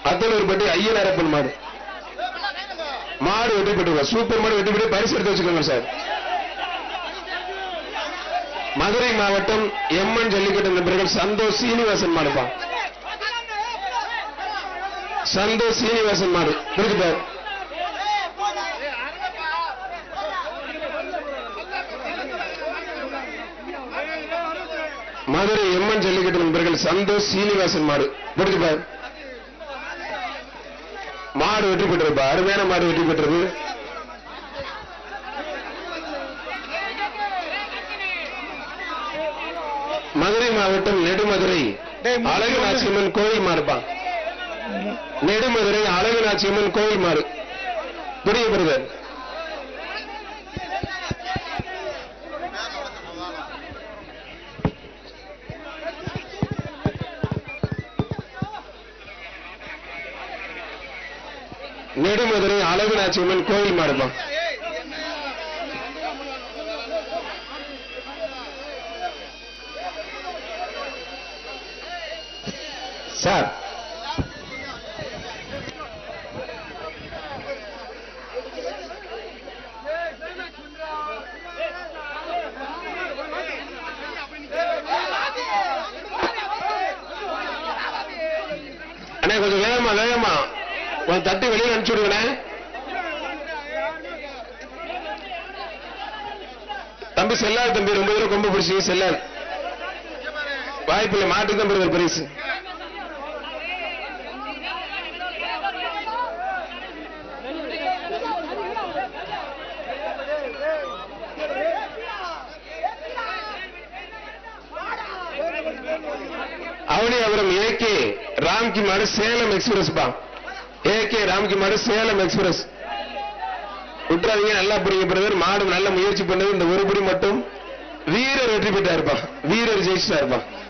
அத்தலூர்பட்டி ஐயனாரப்பன் மாடு மாடு வெற்றி பெற்று சூப்பர் மாடு வெற்றி பெற்று பரிசு எடுத்து வச்சுக்கோங்க சார். மதுரை மாவட்டம் எம்என் ஜல்லிக்கட்டு நண்பர்கள் சந்தோஷ் சீனிவாசன் மாடுப்பா. சந்தோஷ் சீனிவாசன் மாடு புரிஞ்சுப்பார். மதுரை எம்என் ஜல்லிக்கட்டு நண்பர்கள் சந்தோஷ் சீனிவாசன் மாடு புரிஞ்சுப்பார். மாடு வெற்றி பெற்றிருப்பா. அருமையான மாடு வெற்றி பெற்றது. மதுரை மாவட்டம் நெடுமதுரை அழகுநாச்சியம்மன் கோயில் மாடுப்பா. நெடுமதுரை அழகுநாச்சியம்மன் கோயில் மாடு புரிய பிரதர். நெடுமதுரை அழகுநாச்சியம்மன் கோயில் மாடுப்பா. சார் அண்ணே கொஞ்சம் வேகமா வேகமா கொஞ்சம் தட்டி வெளியே அனுப்பிச்சு விடுங்கண்ணே. தம்பி செல்லாது தம்பி ரொம்ப தூரம் கொம்பு பிடிச்சி செல்லாது வாய்ப்பில்லை. மாட்டுக்கு தான் பெறுவது பரிசு. அவனியாபுரம் ஏகே ராம்கி மாடு சேலம் எக்ஸ்பிரஸ் பா. ஏகே ராம்கி மாடு சேலம் எக்ஸ்பிரஸ் விட்டுறாதீங்க. நல்லா புரியுங்க பிரதர். மாடு நல்ல முயற்சி பண்ணது. இந்த ஒரு படி மட்டும் வீரர் வெற்றி பெற்றா இருப்பா. வீரர் ஜெயிச்சுட்டா இருப்பா.